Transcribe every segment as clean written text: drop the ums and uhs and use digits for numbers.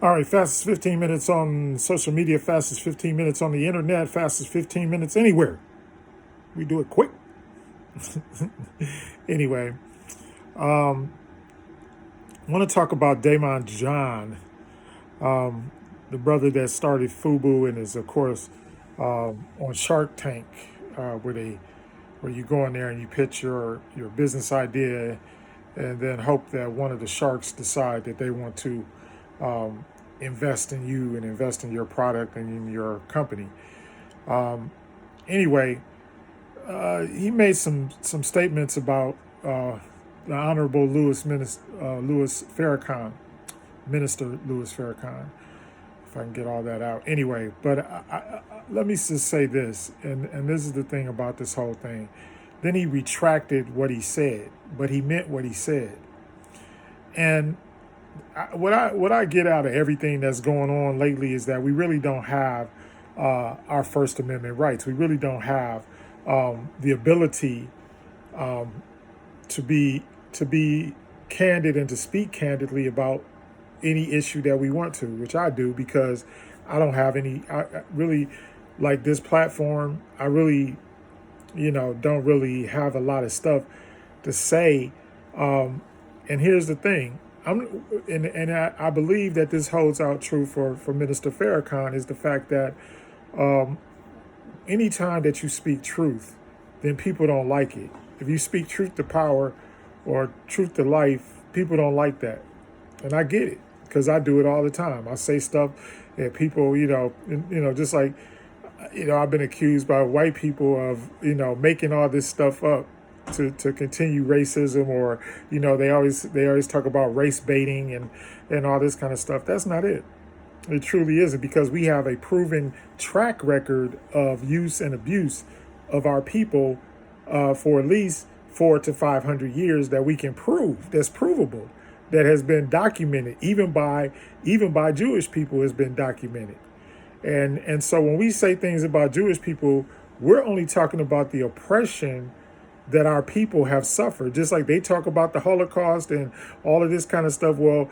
All right, fastest 15 minutes on social media, fastest 15 minutes on the internet, fastest 15 minutes anywhere. We do it quick. Anyway, I want to talk about Damon John, the brother that started Fubu and is, of course, on Shark Tank, where you go in there and you pitch your business idea and then hope that one of the sharks decide that they want to invest in you and invest in your product and in your company. Anyway, he made some statements about the Honorable Louis Farrakhan, Minister Louis Farrakhan, if I can get all that out. Anyway, but let me just say this, and this is the thing about this whole thing. Then he retracted what he said, but he meant what he said. And what I get out of everything that's going on lately is that we really don't have our First Amendment rights. We really don't have the ability to be candid and to speak candidly about any issue that we want to, which I do because I don't have any. I really like this platform. I really, don't really have a lot of stuff to say. And here's the thing. I believe that this holds out true for Minister Farrakhan is the fact that anytime that you speak truth, then people don't like it. If you speak truth to power or truth to life, people don't like that. And I get it because I do it all the time. I say stuff that people, just like, I've been accused by white people of, making all this stuff up to continue racism or, they always talk about race baiting and all this kind of stuff. That's not it. It truly isn't, because we have a proven track record of use and abuse of our people for at least 400 to 500 years that we can prove, that's provable, that has been documented, even by Jewish people has been documented. And so when we say things about Jewish people, we're only talking about the oppression that our people have suffered. Just like they talk about the Holocaust and all of this kind of stuff. Well,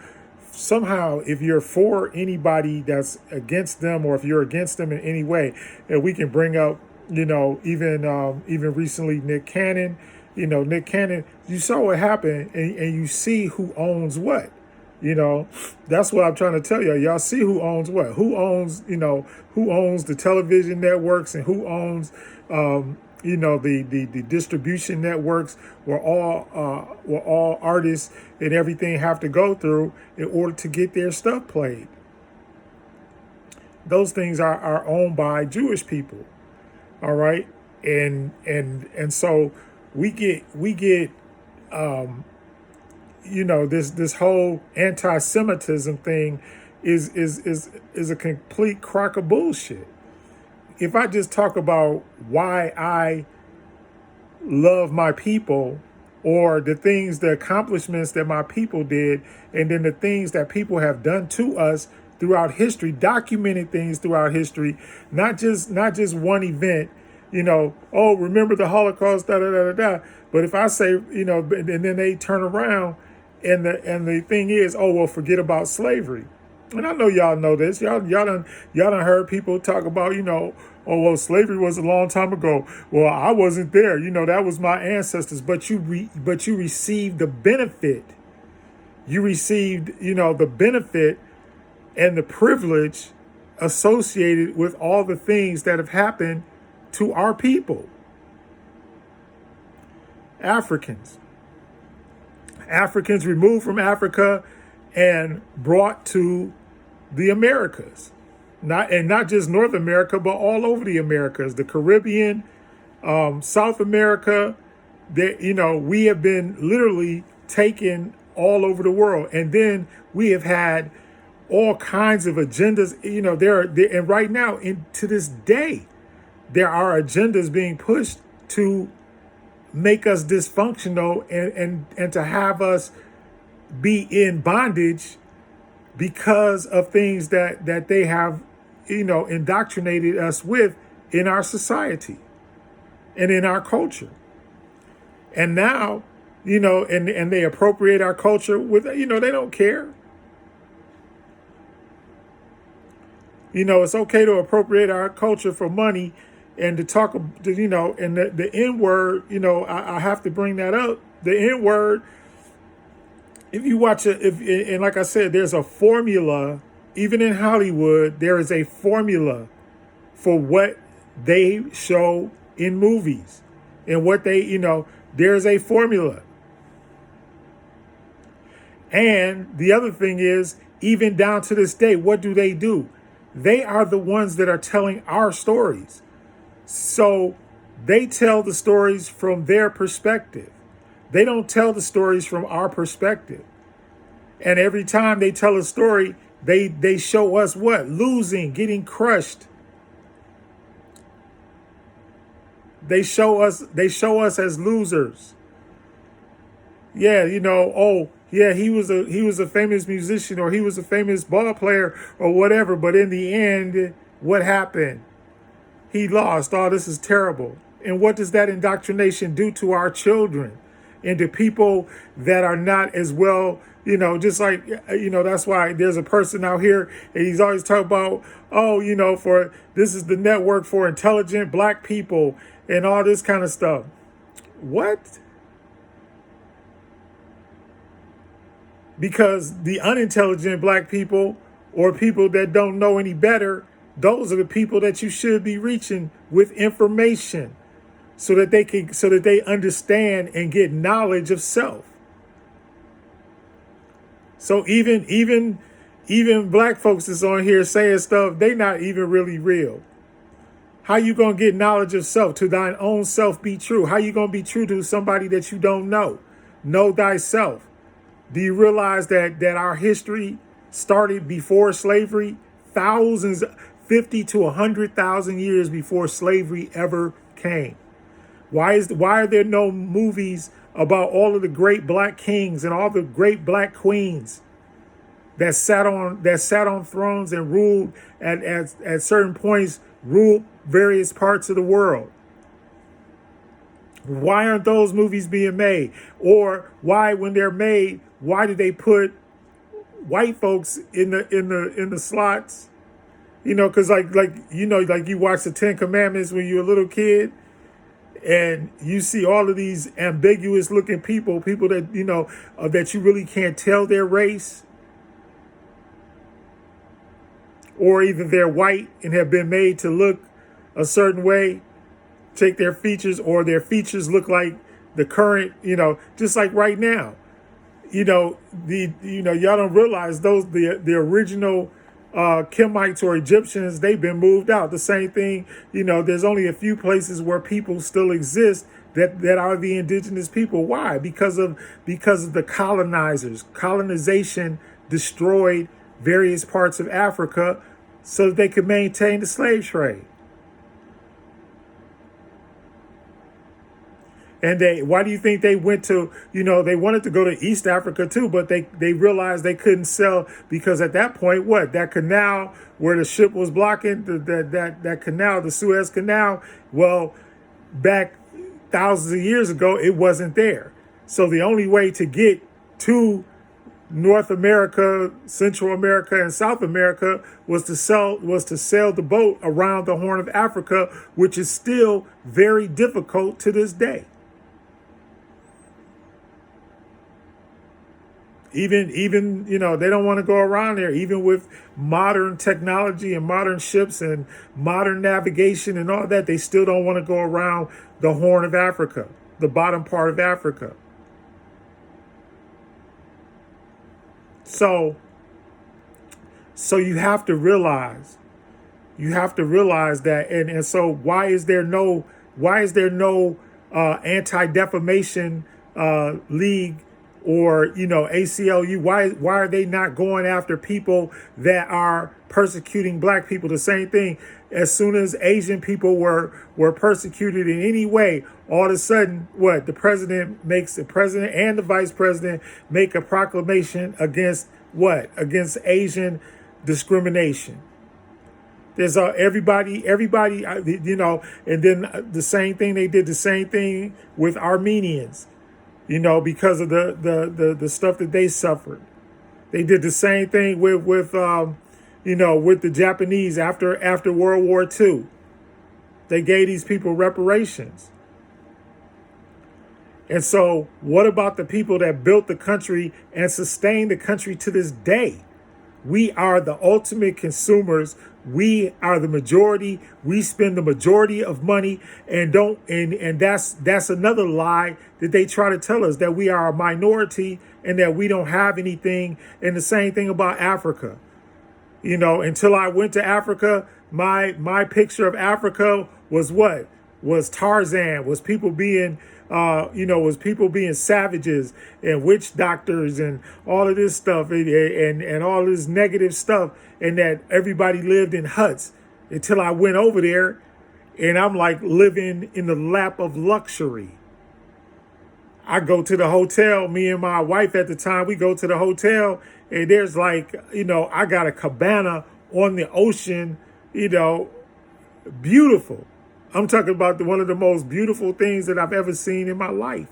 somehow, if you're for anybody that's against them, or if you're against them in any way, and we can bring up, even recently Nick Cannon, Nick Cannon, you saw what happened, and you see who owns what. That's what I'm trying to tell y'all. Y'all see who owns what. Who owns the television networks, and who owns the distribution networks where all artists and everything have to go through in order to get their stuff played. Those things are owned by Jewish people. All right. And so we get this whole anti-Semitism thing is a complete crock of bullshit. If I just talk about why I love my people, or the accomplishments that my people did, and then the things that people have done to us throughout history, documented things throughout history, not just one event, remember the Holocaust, da da da da da. But if I say, and then they turn around and the thing is, oh well, forget about slavery. And I know y'all know this. Y'all done heard people talk about, oh well, slavery was a long time ago. Well, I wasn't there. That was my ancestors. But you received the benefit. You received, the benefit and the privilege associated with all the things that have happened to our people. Africans removed from Africa and brought to the Americas, not just North America, but all over the Americas, the Caribbean, South America. That we have been literally taken all over the world, and then we have had all kinds of agendas. And right now, to this day, there are agendas being pushed to make us dysfunctional and to have us be in bondage because of things that they have, indoctrinated us with in our society and in our culture. And now, and they appropriate our culture with, they don't care. It's okay to appropriate our culture for money and to talk, and the N word, I have to bring that up. The N word, if you watch it, and like I said, there's a formula, even in Hollywood, there is a formula for what they show in movies and what they, there's a formula. And the other thing is, even down to this day, what do? They are the ones that are telling our stories. So they tell the stories from their perspective. They don't tell the stories from our perspective. And every time they tell a story, they show us what? Losing, getting crushed. They show us as losers. Yeah, oh, yeah, he was a famous musician, or he was a famous ball player, or whatever, but in the end, what happened? He lost. Oh, this is terrible. And what does that indoctrination do to our children and to people that are not as well, just like, that's why there's a person out here and he's always talking about, oh, for this is the network for intelligent black people and all this kind of stuff. What? Because the unintelligent black people, or people that don't know any better, those are the people that you should be reaching with information so that they understand and get knowledge of self. So even black folks is on here saying stuff, they not even really real. How you gonna get knowledge of self? To thine own self be true. How you gonna be true to somebody that you don't know? Know thyself. Do you realize that our history started before slavery? Thousands, 50 to 100,000 years before slavery ever came. Why are there no movies about all of the great black kings and all the great black queens that sat on thrones and ruled at certain points, ruled various parts of the world? Why aren't those movies being made? Or why, when they're made, why do they put white folks in the slots? Because like you watch the Ten Commandments when you're a little kid, and you see all of these ambiguous looking people that that you really can't tell their race, or either they're white and have been made to look a certain way, take their features, or their features look like the current, just like right now. Y'all don't realize the original Kemites or Egyptians, they've been moved out. The same thing, there's only a few places where people still exist that are the indigenous people. Why? Because of the colonizers. Colonization destroyed various parts of Africa so that they could maintain the slave trade. And why do you think they went to, they wanted to go to East Africa too, but they realized they couldn't sell, because at that point, that canal where the ship was blocking, that canal, the Suez Canal, well, back thousands of years ago, it wasn't there. So the only way to get to North America, Central America, and South America was to sail the boat around the Horn of Africa, which is still very difficult to this day. Even they don't want to go around there, even with modern technology and modern ships and modern navigation and all that. They still don't want to go around the Horn of Africa, the bottom part of Africa. So you have to realize that, and so why is there no anti-defamation league, or ACLU? Why are they not going after people that are persecuting black people? The same thing, as soon as Asian people were persecuted in any way, all of a sudden, the president and the vice president make a proclamation against Asian discrimination. There's everybody, and then the same thing, they did the same thing with Armenians, because of the stuff that they suffered. They did the same thing with with the Japanese after World War II. They gave these people reparations. And so what about the people that built the country and sustained the country to this day? We are the ultimate consumers. We are the majority. We spend the majority of money and that's another lie that they try to tell us, that we are a minority and that we don't have anything. And the same thing about Africa. Until I went to Africa, my picture of Africa was what? Was Tarzan, was people being savages and witch doctors and all of this stuff and all this negative stuff, and that everybody lived in huts, until I went over there and I'm like living in the lap of luxury. I go to the hotel, me and my wife at the time, we go to the hotel and there's like, I got a cabana on the ocean, beautiful. I'm talking about one of the most beautiful things that I've ever seen in my life.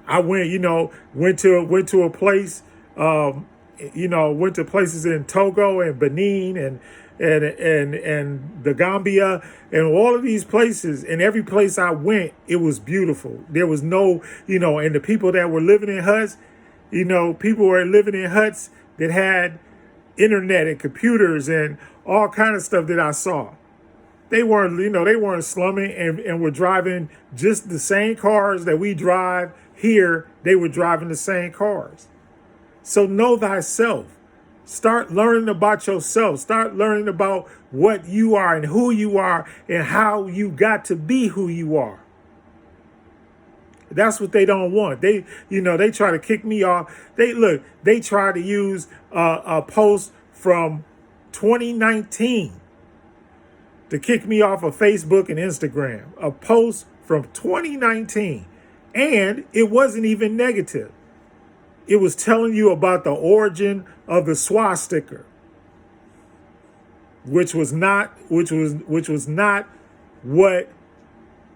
I went to a place, went to places in Togo and Benin and the Gambia and all of these places. And every place I went, it was beautiful. There was no, and the people that were living in huts, people were living in huts that had internet and computers and all kind of stuff that I saw. They weren't slumming and were driving just the same cars that we drive here. They were driving the same cars. So know thyself. Start learning about yourself. Start learning about what you are and who you are and how you got to be who you are. That's what they don't want. They try to kick me off. They try to use a post from 2019 to kick me off of Facebook and Instagram. A post from 2019. And it wasn't even negative. It was telling you about the origin of the swastika, which was not what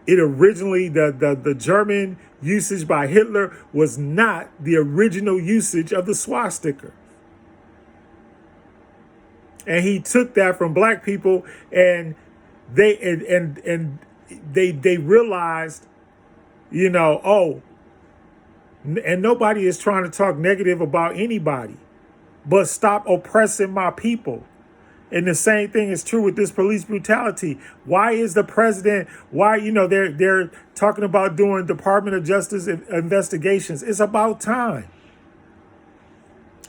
it originally, the German usage by Hitler was not the original usage of the swastika. And he took that from black people, and they realized, and nobody is trying to talk negative about anybody, but stop oppressing my people. And the same thing is true with this police brutality. Why is the president, they're talking about doing Department of Justice investigations. It's about time.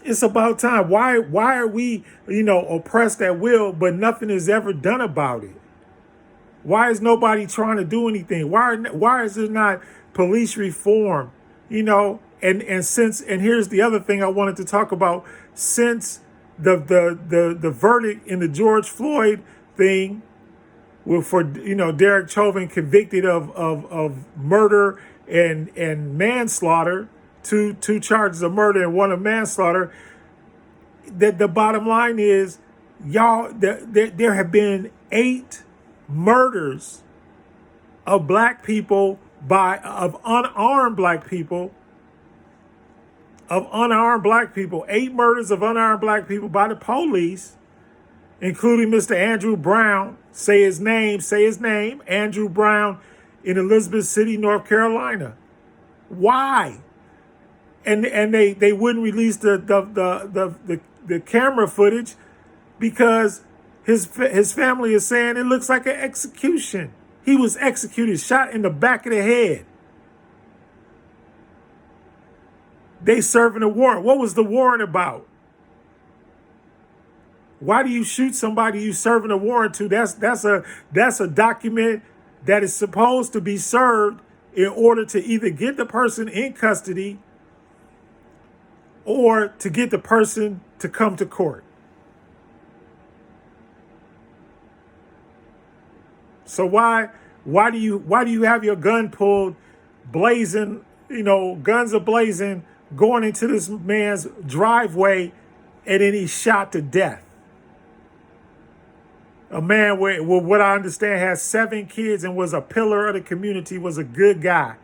It's about time. Why are we, oppressed at will, but nothing is ever done about it? Why is nobody trying to do anything? Why is there not police reform? And here's the other thing I wanted to talk about. Since the verdict in the George Floyd thing, for Derek Chauvin convicted of murder and manslaughter, two charges of murder and one of manslaughter, that the bottom line is, y'all, there have been 8 murders of black people of unarmed black people. 8 murders of unarmed black people by the police, including Mr. Andrew Brown. Say his name, Andrew Brown, in Elizabeth City, North Carolina. Why? And they wouldn't release the camera footage because his family is saying it looks like an execution. He was executed, shot in the back of the head. They serving a warrant. What was the warrant about? Why do you shoot somebody you serving a warrant to? That's a document that is supposed to be served in order to either get the person in custody or to get the person to come to court. So why do you have your gun pulled, blazing, guns are blazing, going into this man's driveway, and then he's shot to death? A man with what I understand has 7 kids and was a pillar of the community, was a good guy.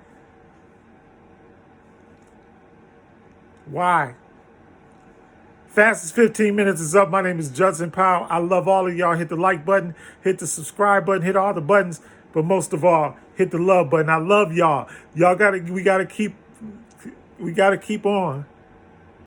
Why? Fastest 15 minutes is up. My name is Judson Powell. I love all of y'all. Hit the like button, hit the subscribe button, hit all the buttons, but most of all, hit the love button. I love y'all. We gotta keep on.